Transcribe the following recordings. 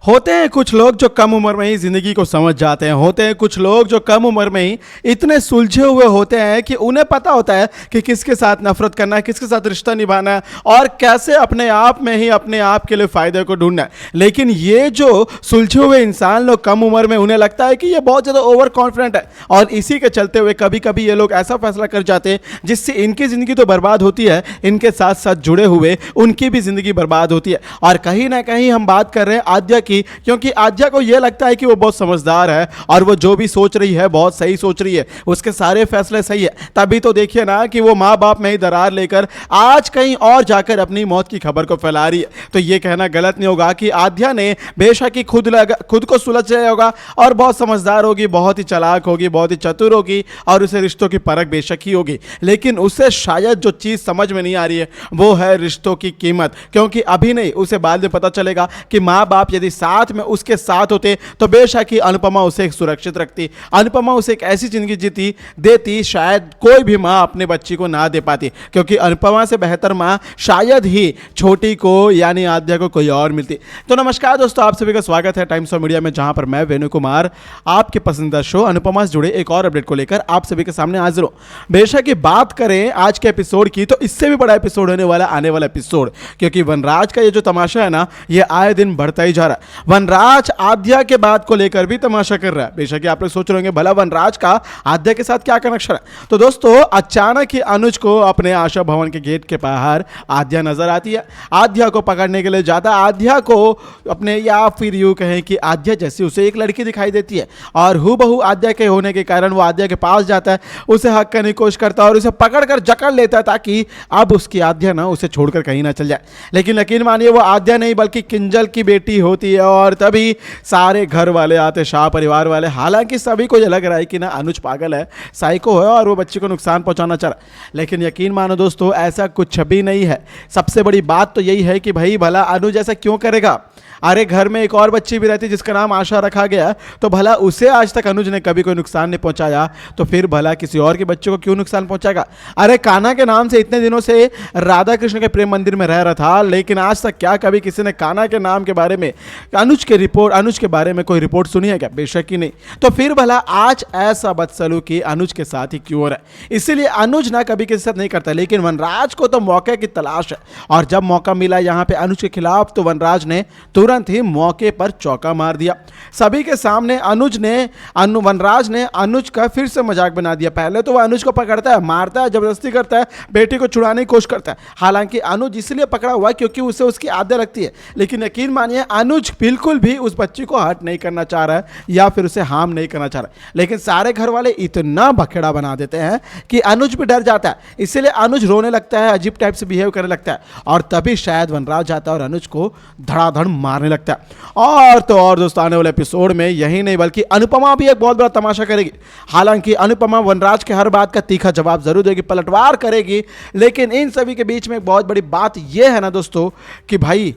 होते हैं कुछ लोग जो कम उम्र में ही ज़िंदगी को समझ जाते हैं। होते हैं कुछ लोग जो कम उम्र में ही इतने सुलझे हुए होते हैं कि उन्हें पता होता है कि किसके साथ नफरत करना है, किसके साथ रिश्ता निभाना है और कैसे अपने आप में ही अपने आप के लिए फ़ायदे को ढूंढना है। लेकिन ये जो सुलझे हुए इंसान लोग कम उम्र में, उन्हें लगता है कि ये बहुत ज़्यादा ओवर कॉन्फिडेंट है और इसी के चलते हुए कभी कभी ये लोग ऐसा फैसला कर जाते हैं जिससे इनकी ज़िंदगी तो बर्बाद होती है, इनके साथ साथ जुड़े हुए उनकी भी ज़िंदगी बर्बाद होती है। और कहीं ना कहीं हम बात कर रहे हैं आद्या की, क्योंकि आद्या को यह लगता है कि वो बहुत समझदार है और वो जो भी सोच रही है बहुत सही सोच रही है, उसके सारे फैसले सही है। तभी तो देखिए ना कि वो माँ बाप में ही दरार लेकर आज कहीं और जाकर अपनी मौत की खबर को फैला रही है। तो ये कहना गलत नहीं होगा कि आद्या ने बेशक ही खुद को सुलझ लिया होगा और बहुत समझदार होगी, बहुत ही चालाक होगी, बहुत ही चतुर होगी और उसे रिश्तों की परख बेशक ही होगी। लेकिन उसे शायद जो चीज़ समझ में नहीं आ रही है वो है रिश्तों की कीमत, क्योंकि अभी नहीं, उसे बाद में पता चलेगा कि माँ बाप यदि साथ में उसके साथ होते तो बेशक ही अनुपमा उसे सुरक्षित रखती, अनुपमा उसे एक ऐसी जिंदगी जीती देती शायद कोई भी माँ अपने बच्ची को ना दे पाती, क्योंकि अनुपमा से बेहतर माँ शायद ही छोटी को यानी आद्या को कोई और मिलती। तो नमस्कार दोस्तों, आप सभी का स्वागत है टाइम्स ऑफ मीडिया में, जहां पर मैं वेणु कुमार आपके पसंदीदा शो अनुपमा से जुड़े एक और अपडेट को लेकर आप सभी के सामने हाजिर हूं। बेशक की बात करें आज के एपिसोड की तो इससे भी बड़ा एपिसोड होने वाला आने वाला एपिसोड, क्योंकि वनराज का ये जो तमाशा है ना, ये आए दिन बढ़ता ही जा रहा है। वनराज आद्या के बात को लेकर भी तमाशा कर रहा है। बेशक आप लोग सोच रहे होंगे भला वनराज का आद्या के साथ क्या कनेक्शन है। तो दोस्तों अचानक ही अनुज को अपने आशा भवन के गेट के बाहर आद्या नजर आती है, आद्या को पकड़ने के लिए जाता है। आद्या को अपने, या फिर यूं कहें कि आद्या जैसी उसे एक लड़की दिखाई देती है और हूबहू आद्या के होने के कारण वो आद्या के पास जाता है, उसे हक करने की कोशिश करता है और उसे पकड़कर जकड़ लेता है ताकि अब उसकी आद्या ना उसे छोड़कर कहीं ना चल जाए। लेकिन यकीन मानिए वो आद्या नहीं बल्कि किंजल की बेटी होती है और तभी सारे घर वाले आते, शाह परिवार वाले। हालांकि सभी को यह लग रहा है कि ना अनुज पागल है, साइको है और वो बच्चे को नुकसान पहुंचाना चाह रहा है। लेकिन यकीन मानो दोस्तों, ऐसा कुछ भी नहीं है। सबसे बड़ी बात तो यही है कि भाई भला अनुज ऐसा क्यों करेगा। अरे घर में एक और बच्ची भी रहती जिसका नाम आशा रखा गया, तो भला उसे आज तक अनुज ने कभी कोई नुकसान नहीं पहुंचाया, तो फिर भला किसी और के बच्चे को क्यों नुकसान पहुंचाएगा। अरे कान्हा के नाम से इतने दिनों से राधा कृष्ण के प्रेम मंदिर में रह रहा था, लेकिन आज तक क्या कभी किसी ने कान्हा के नाम के बारे में, अनुज के बारे में कोई रिपोर्ट सुनी है क्या? बेशक ही नहीं। तो फिर भला आज ऐसा बदसलूकी अनुज के साथ ही क्यों हो रहा है? इसीलिए अनुज ना कभी किसी साथ नहीं करता, लेकिन वनराज को तो मौके की तलाश है और जब मौका मिला यहाँ पे अनुज के खिलाफ तो वनराज ने तुरंत ही मौके पर चौका मार दिया। सभी के सामने वनराज ने अनुज का फिर से मजाक बना दिया। पहले तो वह अनुज को पकड़ता है, मारता है, जबरदस्ती करता है, बेटी को छुड़ाने की कोशिश करता है। हालांकि अनुज इसलिए पकड़ा हुआ क्योंकि उसे उसकी आदत लगती है, लेकिन यकीन मानिए अनुज बिल्कुल भी उस बच्ची को हर्ट नहीं करना चाह रहा है या फिर उसे हार्म नहीं करना चाह रहा है। लेकिन सारे घर वाले इतना बखेड़ा बना देते हैं कि अनुज भी डर जाता है, इसलिए अनुज रोने लगता है, अजीब टाइप से बिहेव करने लगता है और तभी शायद वनराज आता है और अनुज को धड़ाधड़ मारने लगता है। और तो और दोस्तों, आने वाले एपिसोड में यही नहीं बल्कि अनुपमा भी एक बहुत बड़ा तमाशा करेगी। हालांकि अनुपमा वनराज के हर बात का तीखा जवाब जरूर देगी, पलटवार करेगी, लेकिन इन सभी के बीच में एक बहुत बड़ी बात यह है ना दोस्तों कि भाई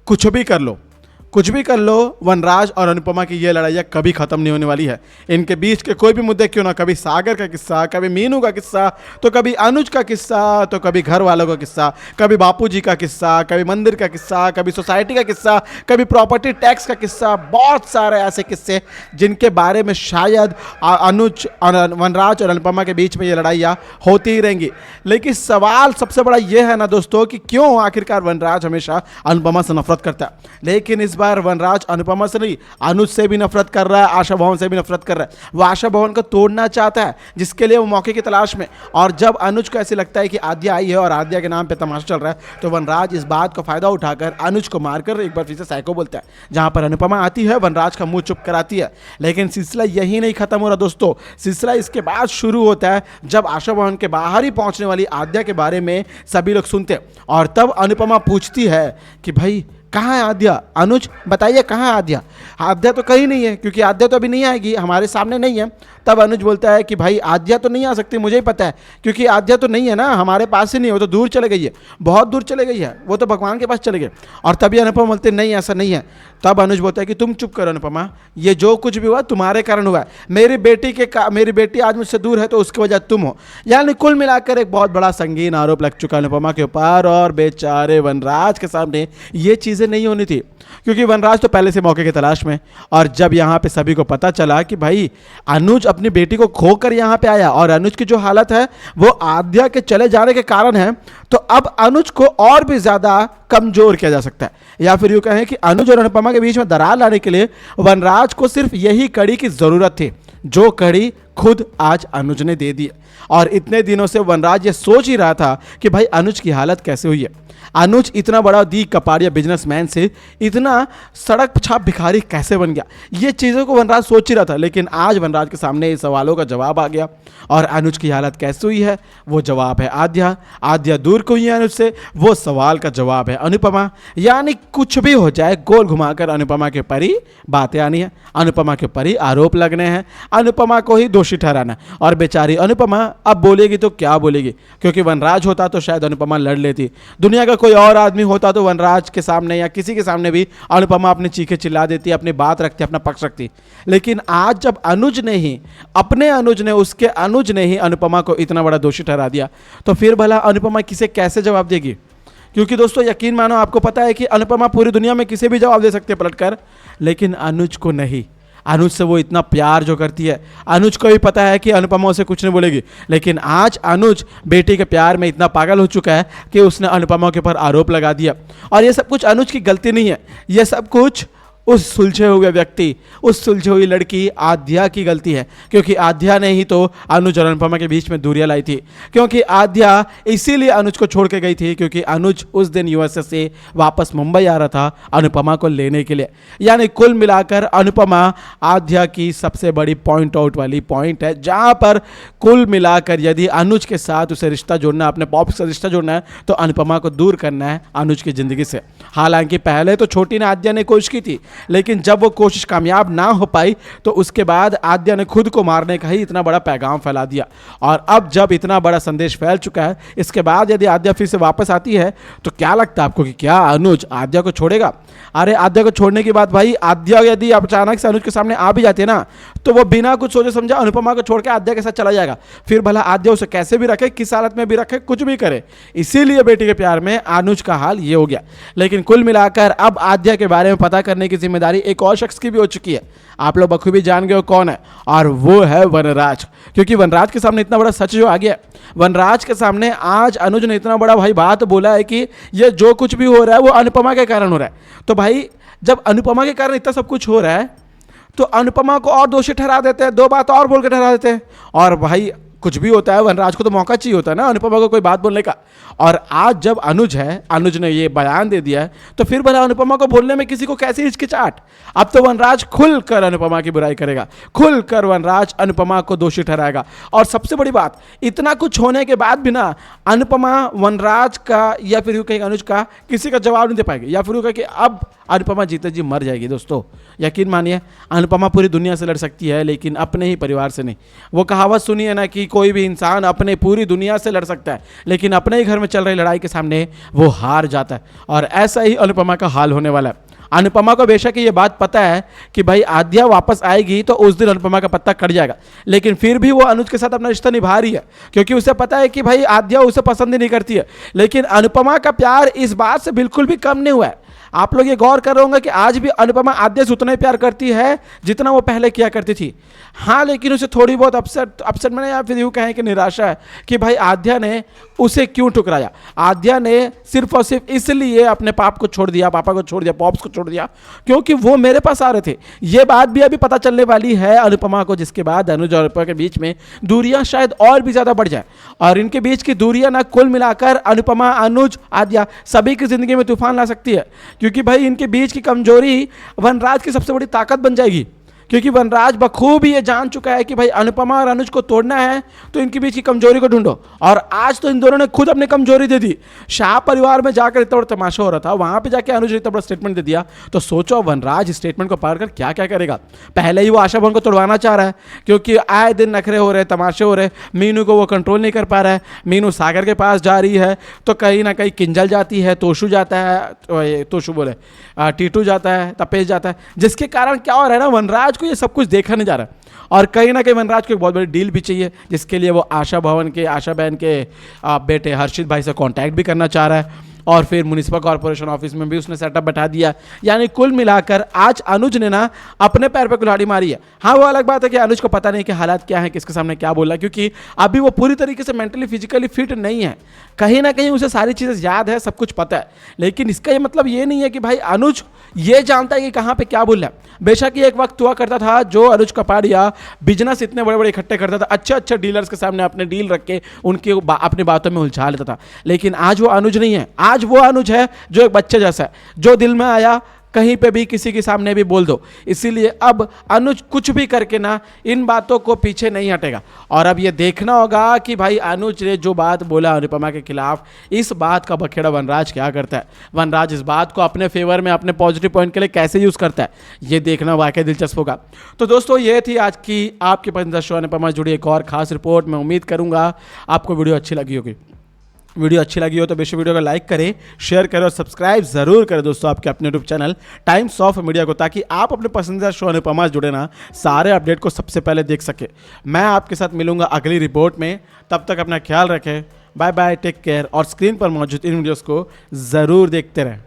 कुछ भी कर लो, वनराज और अनुपमा की ये लड़ाइयाँ कभी खत्म नहीं होने वाली है। इनके बीच के कोई भी मुद्दे क्यों ना, कभी सागर का किस्सा, कभी मीनू का किस्सा, तो कभी अनुज का किस्सा, तो कभी घर वालों का किस्सा, कभी बापूजी का किस्सा, कभी मंदिर का किस्सा, कभी सोसाइटी का किस्सा, कभी प्रॉपर्टी टैक्स का किस्सा, बहुत सारे ऐसे किस्से जिनके बारे में शायद अनुज, वनराज और अनुपमा के बीच में ये लड़ाइयाँ होती ही रहेंगी। लेकिन सवाल सबसे बड़ा यह है ना दोस्तों कि क्यों आखिरकार वनराज हमेशा अनुपमा से नफरत करता है। लेकिन इस बार वनराज अनुपमा से नहीं, अनुज से भी नफरत कर रहा है, आशा भवन से भी नफरत कर रहा है। वो आशा भवन को तोड़ना चाहता है, जिसके लिए वो मौके की तलाश में। और जब अनुज को ऐसे लगता है कि आद्या आई है और आद्या के नाम पे तमाशा चल रहा है, तो वनराज इस बात का फायदा उठाकर अनुज को मारकर एक बार फिर से साइको बोलता है। जहां पर अनुपमा आती है, वनराज का मुंह चुप कराती है। लेकिन सिलसिला यही नहीं खत्म हो रहा दोस्तों, सिलसिला इसके बाद शुरू होता है जब आशा भवन के बाहर ही पहुंचने वाली आद्या के बारे में सभी लोग सुनते हैं और तब अनुपमा पूछती है कि भाई कहाँ है आद्या? अनुज बताइए कहाँ है आद्या? आद्या तो कहीं नहीं है, क्योंकि आद्या तो अभी नहीं आएगी, हमारे सामने नहीं है। तब अनुज बोलता है कि भाई आद्या तो नहीं आ सकती, मुझे ही पता है, क्योंकि आद्या तो नहीं है ना, हमारे पास ही नहीं है, वो तो दूर चले गई है, बहुत दूर चले गई है, वो तो भगवान के पास चले गए। और तभी अनुपमा बोलते नहीं ऐसा नहीं है। तब अनुज बोलता है कि तुम चुप करो अनुपमा, ये जो कुछ भी हुआ तुम्हारे कारण हुआ है, मेरी बेटी आज मुझसे दूर है तो उसकी वजह तुम हो। यानी कुल मिलाकर एक बहुत बड़ा संगीन आरोप लग चुका अनुपमा के ऊपर, और बेचारे वनराज के सामने ये चीज़ें नहीं होनी थी, क्योंकि वनराज तो पहले से मौके की तलाश में। और जब यहाँ पे सभी को पता चला कि भाई अनुज अपनी बेटी को खोकर यहाँ पे आया और अनुज की जो हालत है वो आद्या के चले जाने के कारण है, तो अब अनुज को और भी ज़्यादा कमज़ोर किया जा सकता है, या फिर यूँ कहें कि अनुज और अनुपमा के बीच में दरार लाने के लिए वनराज को सिर्फ यही कड़ी की ज़रूरत थी, जो कड़ी खुद आज अनुज ने दे दी। और इतने दिनों से वनराज ये सोच ही रहा था कि भाई अनुज की हालत कैसे हुई है। अनुज इतना बड़ा दी कपाड़िया बिजनेसमैन से इतना सड़क छाप भिखारी कैसे बन गया, ये चीज़ों को वनराज सोच ही रहा था। लेकिन आज वनराज के सामने इन सवालों का जवाब आ गया, और अनुज की हालत कैसे हुई है वो जवाब है आद्या। आद्या दूर को हुई है अनुज से, वो सवाल का जवाब है अनुपमा। यानी कुछ भी हो जाए, गोल घुमाकर अनुपमा के ऊपर ही बातें आनी है, अनुपमा के ऊपर ही आरोप लगने हैं, अनुपमा को ही दोषी ठहराना है। और बेचारी अनुपमा अब बोलेगी तो क्या बोलेगी, क्योंकि वनराज होता तो शायद अनुपमा लड़ लेती, दुनिया का कोई और आदमी होता तो वनराज के सामने या किसी के सामने भी अनुपमा अपनी चीखें चिल्ला देती, अपनी बात रखती, अपना पक्ष रखती। लेकिन आज जब अनुज ने ही, अपने अनुज ने, उसके अनुज ने ही अनुपमा को इतना बड़ा दोषी ठहरा दिया, तो फिर भला अनुपमा किसे कैसे जवाब देगी। क्योंकि दोस्तों यकीन मानो, आपको पता है कि अनुपमा पूरी दुनिया में किसे भी जवाब दे सकती है पलटकर, लेकिन अनुज को नहीं। अनुज से वो इतना प्यार जो करती है, अनुज को भी पता है कि अनुपमा उसे कुछ नहीं बोलेगी, लेकिन आज अनुज बेटी के प्यार में इतना पागल हो चुका है कि उसने अनुपमा के ऊपर आरोप लगा दिया। और ये सब कुछ अनुज की गलती नहीं है, ये सब कुछ उस सुलझे हुए व्यक्ति, उस सुलझी हुई लड़की आद्या की गलती है, क्योंकि आद्या ने ही तो अनुज और अनुपमा के बीच में दूरियां लाई थी। क्योंकि आद्या इसीलिए अनुज को छोड़ के गई थी, क्योंकि अनुज उस दिन यूएसए से वापस मुंबई आ रहा था अनुपमा को लेने के लिए। यानी कुल मिलाकर अनुपमा आद्या की सबसे बड़ी पॉइंट आउट वाली पॉइंट है, जहाँ पर कुल मिलाकर यदि अनुज के साथ उसे रिश्ता जोड़ना है, अपने पॉप से रिश्ता जोड़ना है, तो अनुपमा को दूर करना है अनुज की ज़िंदगी से। हालांकि पहले तो छोटी ने आद्या ने कोशिश की थी, लेकिन जब वो कोशिश कामयाब ना हो पाई तो उसके बाद आद्या ने खुद को मारने का ही इतना बड़ा पैगाम फैला दिया। और अब जब इतना बड़ा संदेश फैल चुका है, इसके बाद यदि आद्या फिर से वापस आती है तो क्या लगता है आपको कि क्या अनुज आद्या को छोड़ेगा? अरे आद्या को छोड़ने की बात, भाई आद्या यदि अचानक से अनुज के सामने आ भी जाती है ना, तो वो बिना कुछ सोचे समझा अनुपमा को छोड़ के आद्या के साथ चला जाएगा। फिर भला आद्या उसे कैसे भी रखे, किस हालत में भी रखे, कुछ भी करे। इसीलिए बेटी के प्यार में अनुज का हाल ये हो गया। लेकिन कुल मिलाकर अब आद्या के बारे में पता करने की जिम्मेदारी एक और शख्स की भी हो चुकी है। आप लोग बखूबी जान गए हो कौन है, और वो है वनराज। क्योंकि वनराज के सामने इतना बड़ा सच जो आ गया, वनराज के सामने आज अनुज ने इतना बड़ा भाई बात बोला है कि ये जो कुछ भी हो रहा है वो अनुपमा के कारण हो रहा है। तो भाई जब अनुपमा के कारण इतना सब कुछ हो रहा है, तो अनुपमा को और दोषी ठहरा देते हैं, दो बात और बोल के ठहरा देते हैं। और भाई कुछ भी होता है, वनराज को तो मौका चाहिए होता है ना अनुपमा को कोई बात बोलने का। और आज जब अनुज ने ये बयान दे दिया है, तो फिर भला अनुपमा को बोलने में किसी को कैसी हिचकिचाहट? अब तो वनराज खुलकर अनुपमा की बुराई करेगा, खुलकर वनराज अनुपमा को दोषी ठहराएगा। और सबसे बड़ी बात, इतना कुछ होने के बाद भी ना अनुपमा वनराज का या फिर यूँ कहीं अनुज का किसी का जवाब नहीं दे पाएगी, या फिर यूँ कहीं कि अब अनुपमा जीते जी मर जाएगी। दोस्तों यकीन मानिए, अनुपमा पूरी दुनिया से लड़ सकती है, लेकिन अपने ही परिवार से नहीं। वो कहावत सुनिए ना कि कोई भी इंसान अपने पूरी दुनिया से लड़ सकता है, लेकिन अपने ही घर में चल रही लड़ाई के सामने वो हार जाता है। और ऐसा ही अनुपमा का हाल होने वाला है। अनुपमा को बेशक ये बात पता है कि भाई आद्या वापस आएगी तो उस दिन अनुपमा का पत्ता कट जाएगा, लेकिन फिर भी वो अनुज के साथ अपना रिश्ता निभा रही है, क्योंकि उसे पता है कि भाई आद्या उसे पसंद ही नहीं करती है। लेकिन अनुपमा का प्यार इस बात से बिल्कुल भी कम नहीं हुआ है। आप लोग ये गौर कर रहे होंगे कि आज भी अनुपमा आद्या से उतना ही प्यार करती है जितना वो पहले किया करती थी। हाँ, लेकिन उसे थोड़ी बहुत अपसेट मैंने या फिर यूँ कहें कि निराशा है कि भाई आद्या ने उसे क्यों ठुकराया। आद्या ने सिर्फ और सिर्फ इसलिए अपने पापा को छोड़ दिया, पॉप्स को छोड़ दिया, क्योंकि वो मेरे पास आ रहे थे। ये बात भी अभी पता चलने वाली है अनुपमा को, जिसके बाद अनुज और अनुपमा के बीच में दूरियां शायद और भी ज़्यादा बढ़ जाए। और इनके बीच की दूरियां ना कुल मिलाकर अनुपमा, अनुज, आद्या सभी की ज़िंदगी में तूफान ला सकती है, क्योंकि भाई इनके बीच की कमजोरी वनराज की सबसे बड़ी ताकत बन जाएगी। क्योंकि वनराज बखूबी ये जान चुका है कि भाई अनुपमा और अनुज को तोड़ना है तो इनके बीच की कमजोरी को ढूंढो, और आज तो इन दोनों ने खुद अपनी कमजोरी दे दी। शाह परिवार में जाकर इतना बड़ा तमाशा हो रहा था, वहां पे जाके अनुज ने इतना बड़ा स्टेटमेंट दे दिया, तो सोचो वनराज स्टेटमेंट को पढ़कर क्या क्या करेगा। पहले ही वो आशा भवन को तोड़वाना चाह रहा है क्योंकि आए दिन नखरे हो रहे, तमाशे हो रहे, मीनू को वो कंट्रोल नहीं कर पा रहा है। मीनू सागर के पास जा रही है तो कहीं ना कहीं किंजल जाती है, तोशु जाता है, तोशु बोले टीटू जाता है, तपेश जाता है, जिसके कारण क्या हो रहा है ना, वनराज को ये सब कुछ देखा नहीं जा रहा है। और कहीं ना कहीं वनराज को एक बहुत बड़ी डील भी चाहिए, जिसके लिए वो आशा भवन के, आशा बहन के बेटे हर्षित भाई से कांटेक्ट भी करना चाह रहा है, और फिर म्युनिसिपल कॉर्पोरेशन ऑफिस में भी उसने सेटअप बैठा दिया। यानी कुल मिलाकर आज अनुज ने ना अपने पैर पे कुल्हाड़ी मारी है। हाँ, वो अलग बात है कि अनुज को पता नहीं कि हालात क्या है, किसके सामने क्या बोला, क्योंकि अभी वो पूरी तरीके से मेंटली फिजिकली फिट नहीं है। कहीं ना कहीं उसे सारी चीज़ें याद है, सब कुछ पता है, लेकिन इसका ये मतलब ये नहीं है कि भाई अनुज ये जानता है कि कहाँ पे क्या बोल रहा है। बेशक ये एक वक्त हुआ करता था जो अनुज कपाड़िया बिजनेस इतने बड़े बड़े इकट्ठे करता था, अच्छे अच्छे डीलर्स के सामने अपने डील रख के उनके अपनी बातों में उलझा लेता था, लेकिन आज वो अनुज नहीं है। आज वो अनुज है जो एक बच्चे जैसा है, जो दिल में आया कहीं पे भी किसी के सामने भी बोल दो। इसीलिए अब अनुज कुछ भी करके ना इन बातों को पीछे नहीं हटेगा, और अब ये देखना होगा कि भाई अनुज ने जो बात बोला अनुपमा के खिलाफ, इस बात का बखेड़ा वनराज क्या करता है, वनराज इस बात को अपने फेवर में, अपने पॉजिटिव पॉइंट के लिए कैसे यूज़ करता है, ये देखना वाकई दिलचस्प होगा। तो दोस्तों, ये थी आज की आपकी पसंदीदा शो अनुपमा से जुड़ी एक और खास रिपोर्ट। मैं उम्मीद करूँगा आपको वीडियो अच्छी लगी होगी। वीडियो अच्छी लगी हो तो बेशक वीडियो को लाइक करें, शेयर करें और सब्सक्राइब जरूर करें दोस्तों आपके अपने YouTube channel times of media को, ताकि आप अपने पसंदीदा शो अनुपमा से जुड़े ना सारे अपडेट को सबसे पहले देख सके। मैं आपके साथ मिलूंगा अगली रिपोर्ट में, तब तक अपना ख्याल रखें। बाय बाय, टेक केयर, और स्क्रीन पर मौजूद इन वीडियोज़ को ज़रूर देखते रहें।